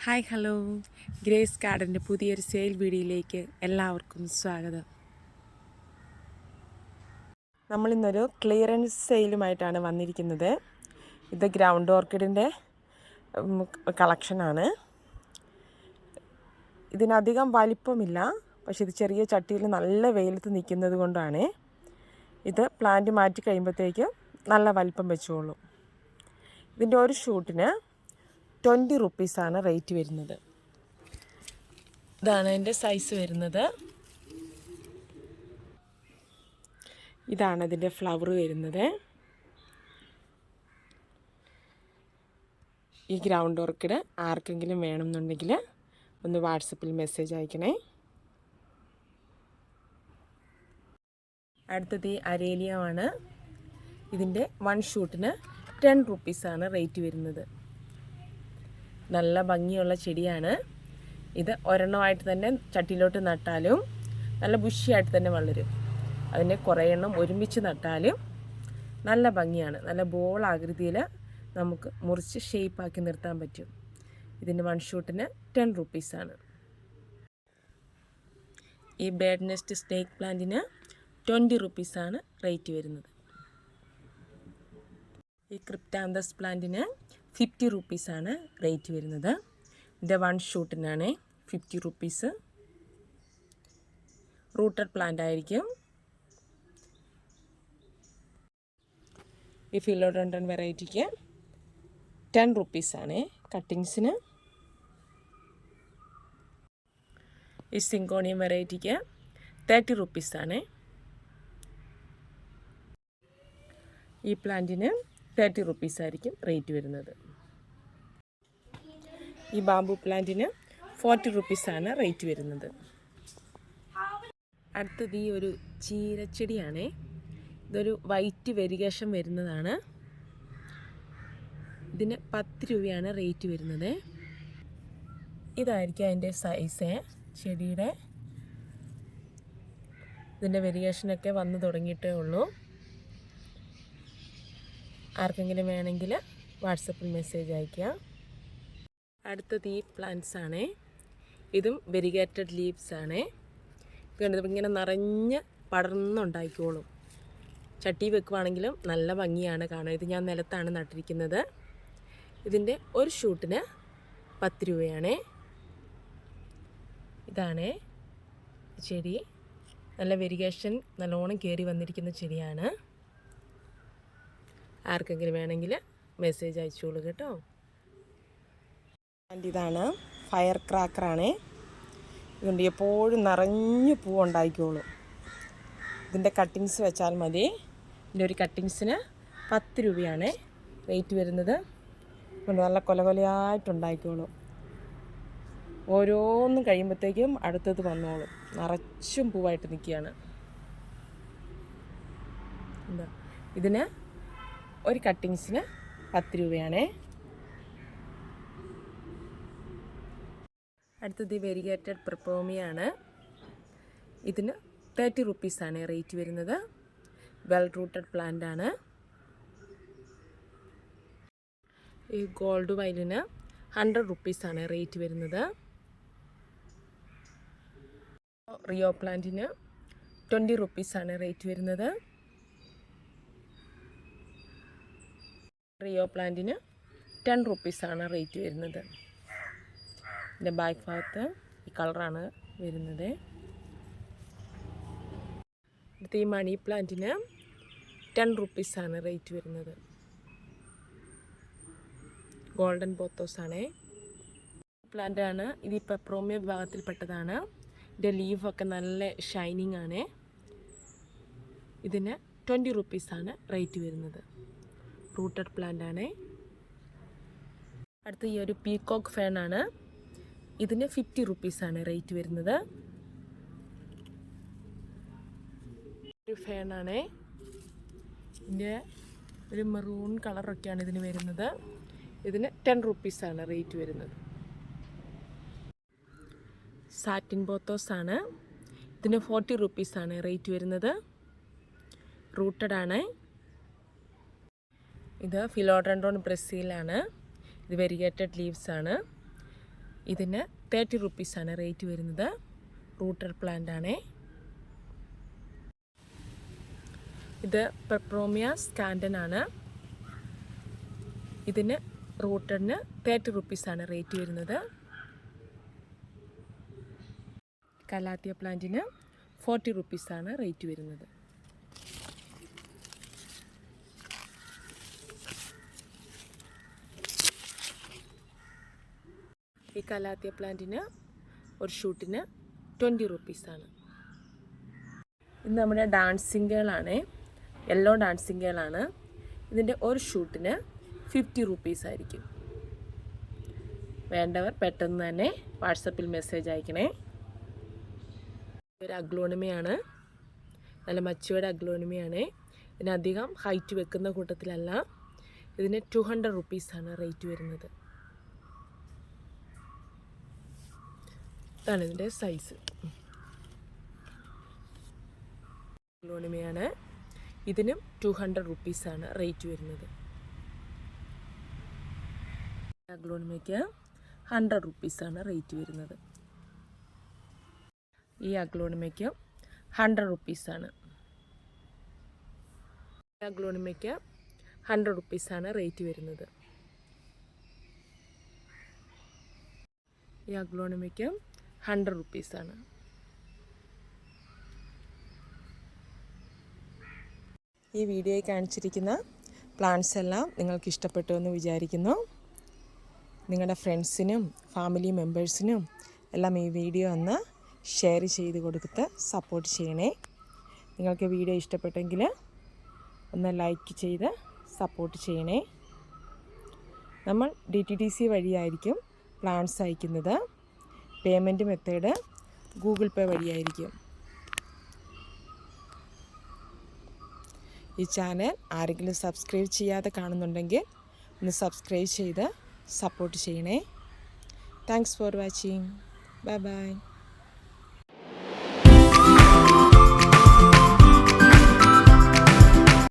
Hi hello, grace ഗാർഡൻ്റെ പുതിയൊരു sale വീഡിയോയിലേക്ക് എല്ലാവർക്കും സ്വാഗതം. നമ്മളിന്നൊരു ക്ലിയറൻസ് സെയിലുമായിട്ടാണ് വന്നിരിക്കുന്നത്. ഇത് ഗ്രൗണ്ട് ഓർക്കിഡിൻ്റെ കളക്ഷനാണ്. ഇതിനധികം വലിപ്പമില്ല, പക്ഷേ ഇത് ചെറിയ ചട്ടിയിൽ നല്ല വെയിലത്ത് നിൽക്കുന്നത് കൊണ്ടാണ്. ഇത് പ്ലാന്റ് മാറ്റി കഴിയുമ്പോഴത്തേക്ക് നല്ല വലിപ്പം വെച്ചോളും. ഇതിൻ്റെ ഒരു ഷൂട്ടിന് 20 റുപ്പീസാണ് റേറ്റ് വരുന്നത്. ഇതാണ് എൻ്റെ സൈസ് വരുന്നത്. ഇതാണ് ഇതിൻ്റെ ഫ്ലവർ വരുന്നത്. ഈ ഗ്രൗണ്ട് ഓർക്കിഡ് ആർക്കെങ്കിലും വേണമെന്നുണ്ടെങ്കിൽ ഒന്ന് വാട്സപ്പിൽ മെസ്സേജ് അയക്കണേ. അടുത്തത് ഈ അരേലിയമാണ്. ഇതിൻ്റെ 1 ഷൂട്ടിന് 10 റുപ്പീസാണ് റേറ്റ് വരുന്നത്. നല്ല ഭംഗിയുള്ള ചെടിയാണ്. ഇത് ഒരെണ്ണമായിട്ട് തന്നെ ചട്ടിയിലോട്ട് നട്ടാലും നല്ല ബുഷിയായിട്ട് തന്നെ വളരും. അതിനെ കുറേ എണ്ണം ഒരുമിച്ച് നട്ടാലും നല്ല ഭംഗിയാണ്. നല്ല ബോൾ ആകൃതിയിൽ നമുക്ക് മുറിച്ച് ഷേപ്പാക്കി നിർത്താൻ പറ്റും. ഇതിൻ്റെ 1 ഷൂട്ടിന് 10 റുപ്പീസാണ്. ഈ ബേഡ് നെസ്റ്റ് സ്നേക്ക് പ്ലാന്റിന് 20 റുപ്പീസാണ് റേറ്റ് വരുന്നത്. ഈ ക്രിപ്റ്റാന്തസ് പ്ലാന്റിന് 50 റുപ്പീസാണ് റേറ്റ് വരുന്നത്. ഇതിൻ്റെ 1 ഷൂട്ടിനാണ് 50 റുപ്പീസ്. റൂട്ടഡ് പ്ലാന്റ് ആയിരിക്കും. ഈ ഫിലോഡോണ്ടൻ വെറൈറ്റിക്ക് 10 റുപ്പീസാണ് കട്ടിങ്സിന്. ഈ സിങ്കോണിയം വെറൈറ്റിക്ക് 30 റുപ്പീസാണ്. ഈ പ്ലാന്റിന് 30 റുപ്പീസായിരിക്കും റേറ്റ് വരുന്നത്. ഈ ബാംബു പ്ലാന്റിന് 40 റുപ്പീസാണ് റേറ്റ് വരുന്നത്. അടുത്തത് ഈ ഒരു ചീരച്ചെടിയാണ്. ഇതൊരു വൈറ്റ് വെരിഗേഷൻ വരുന്നതാണ്. ഇതിന് 10 രൂപയാണ് റേറ്റ് വരുന്നത്. ഇതായിരിക്കും അതിൻ്റെ സൈസ് ചെടിയുടെ. ഇതിൻ്റെ വെരിഗേഷനൊക്കെ വന്നു തുടങ്ങിയിട്ടേ ഉള്ളൂ. ആർക്കെങ്കിലും വേണമെങ്കിൽ വാട്സപ്പിൽ മെസ്സേജ് അയയ്ക്കുക. അടുത്തത് ഈ പ്ലാന്റ്സ് ആണ്. ഇതും വെരിഗേറ്റഡ് ലീവ്സ് ആണ്. ഇങ്ങനെ നിറഞ്ഞ് പടർന്നുണ്ടായിക്കോളും. ചട്ടി വെക്കുവാണെങ്കിലും നല്ല ഭംഗിയാണ് കാണാൻ. ഇത് ഞാൻ നിലത്താണ് നട്ടിരിക്കുന്നത്. ഇതിൻ്റെ ഒരു ഷൂട്ടിന് 10 രൂപയാണ്. ഇതാണ് ചെടി. നല്ല വെരിഗേഷൻ നല്ലോണം കയറി വന്നിരിക്കുന്ന ചെടിയാണ്. ആർക്കെങ്കിലും വേണമെങ്കിൽ മെസ്സേജ് അയച്ചോളൂ കേട്ടോ. ഇതാണ് ഫയർ ക്രാക്കറാണ്. ഇതുകൊണ്ട് എപ്പോഴും നിറഞ്ഞു പൂവുണ്ടായിക്കോളും. ഇതിൻ്റെ കട്ടിങ്സ് വെച്ചാൽ മതി. ഇതിൻ്റെ ഒരു കട്ടിങ്സിന് 10 രൂപയാണ് റേറ്റ് വരുന്നത്. കൊണ്ട് നല്ല കൊലകൊലയായിട്ടുണ്ടായിക്കോളും. ഓരോന്നും കഴിയുമ്പോഴത്തേക്കും അടുത്തത് വന്നോളും. നിറച്ചും പൂവായിട്ട് നിൽക്കുകയാണ്. എന്താ ഇതിന് ഒരു കട്ടിങ്സിന് 10 രൂപയാണ്. അടുത്തത് വെരിഗേറ്റഡ് പെർപോമിയാണ്. ഇതിന് 30 റുപ്പീസാണ് റേറ്റ് വരുന്നത്. വെൽ റൂട്ടഡ് പ്ലാന്റ് ആണ്. ഈ ഗോൾഡ് വൈലിന് 100 റുപ്പീസാണ് റേറ്റ് വരുന്നത്. റിയോ പ്ലാന്റിന് 20 റുപ്പീസാണ് റേറ്റ് വരുന്നത്. റിയോ പ്ലാന്റിന് 10 റുപ്പീസാണ് റേറ്റ് വരുന്നത്. ഇതിൻ്റെ ബാക്ക് ഭാഗത്ത് ഈ കളറാണ് വരുന്നത്. അടുത്ത ഈ മണി പ്ലാന്റിന് 10 റുപ്പീസാണ് റേറ്റ് വരുന്നത്. ഗോൾഡൻ പോത്തോസാണ് പ്ലാന്റാണ്. ഇത് ഈ പെപ്രോമിയ വിഭാഗത്തിൽപ്പെട്ടതാണ്. ഇതിൻ്റെ ലീഫൊക്കെ നല്ല ഷൈനിങ് ആണ്. ഇതിന് 20 റുപ്പീസാണ് റേറ്റ് വരുന്നത്. റൂട്ടഡ് പ്ലാന്റ് ആണ്. അടുത്ത ഈ ഒരു പീകോക്ക് ഫാനാണ്. ഇതിന് 50 റുപ്പീസാണ് റേറ്റ് വരുന്നത്. ഒരു ഫാനാണ്. ഇതിൻ്റെ ഒരു മെറൂൺ കളറൊക്കെയാണ് ഇതിന് വരുന്നത്. ഇതിന് 10 റുപ്പീസാണ് റേറ്റ് വരുന്നത്. സാറ്റിൻ ബോത്തോസാണ്. ഇതിന് 40 റുപ്പീസാണ് റേറ്റ് വരുന്നത്. റൂട്ടഡ് ആണ്. ഇത് ഫിലോഡൻഡ്രോൺ ബ്രസീലാണ്. ഇത് വെരിഗേറ്റഡ് ലീവ്സ് ആണ്. ഇതിന് 30 റുപ്പീസാണ് റേറ്റ് വരുന്നത്. റൂട്ടഡ് പ്ലാന്റ് ആണേ. ഇത് പെപ്രോമിയ സ്കാൻഡൻ ആണ്. ഇതിന് റൂട്ടഡിന് 30 റുപ്പീസാണ് റേറ്റ് വരുന്നത്. കലാത്തിയ പ്ലാന്റിന് 40 റുപ്പീസാണ് റേറ്റ് വരുന്നത്. ഈ കലാത്തിയ പ്ലാന്റിന് ഒരു ഷൂട്ടിന് 20 റുപ്പീസാണ്. ഇത് നമ്മുടെ ഡാൻസിങ് ഗേളാണ്, യെല്ലോ ഡാൻസിങ് ഗേളാണ്. ഇതിൻ്റെ ഒരു ഷൂട്ടിന് 50 റുപ്പീസായിരിക്കും. വേണ്ടവർ പെട്ടെന്ന് തന്നെ വാട്സപ്പിൽ മെസ്സേജ് അയക്കണേ. ഒരു അഗ്ലോണിമയാണ്, നല്ല മച്ചുവേർഡ് അഗ്ലോണിമയാണ്. ഇതിനധികം ഹൈറ്റ് വെക്കുന്ന കൂട്ടത്തിലല്ല. ഇതിന് 200 റുപ്പീസാണ് റേറ്റ് വരുന്നത്. ഇതാണ് ഇതിൻ്റെ സൈസ്. അഗ്ലോണിമയാണ്. ഇതിനും 200 റുപ്പീസാണ് റേറ്റ് വരുന്നത്. അഗ്ലോണിമയ്ക്ക് 100 റുപ്പീസാണ് റേറ്റ് വരുന്നത്. ഈ അഗ്ലോണിമയ്ക്ക് 100 റുപ്പീസാണ്. അഗ്ലോണിമയ്ക്ക് 100 റുപ്പീസാണ് റേറ്റ് വരുന്നത്. ഈ അഗ്ലോണിമയ്ക്ക് 100 റുപ്പീസാണ്. ഈ വീഡിയോയിൽ കാണിച്ചിരിക്കുന്ന പ്ലാന്റ്സ് എല്ലാം നിങ്ങൾക്ക് ഇഷ്ടപ്പെട്ടു എന്ന് വിചാരിക്കുന്നു. നിങ്ങളുടെ ഫ്രണ്ട്സിനും ഫാമിലി മെമ്പേഴ്സിനും എല്ലാം ഈ വീഡിയോ ഒന്ന് ഷെയർ ചെയ്ത് കൊടുത്ത് സപ്പോർട്ട് ചെയ്യണേ. നിങ്ങൾക്ക് വീഡിയോ ഇഷ്ടപ്പെട്ടെങ്കിൽ ഒന്ന് ലൈക്ക് ചെയ്ത് സപ്പോർട്ട് ചെയ്യണേ. നമ്മൾ DTDC വഴിയായിരിക്കും പ്ലാന്റ്സ് അയക്കുന്നത്. പേയ്മെൻറ്റ് മെത്തേഡ് ഗൂഗിൾ പേ വഴിയായിരിക്കും. ഈ ചാനൽ ആരെങ്കിലും സബ്സ്ക്രൈബ് ചെയ്യാതെ കാണുന്നുണ്ടെങ്കിൽ ഒന്ന് സബ്സ്ക്രൈബ് ചെയ്ത് സപ്പോർട്ട് ചെയ്യണേ. Thanks for watching. Bye bye.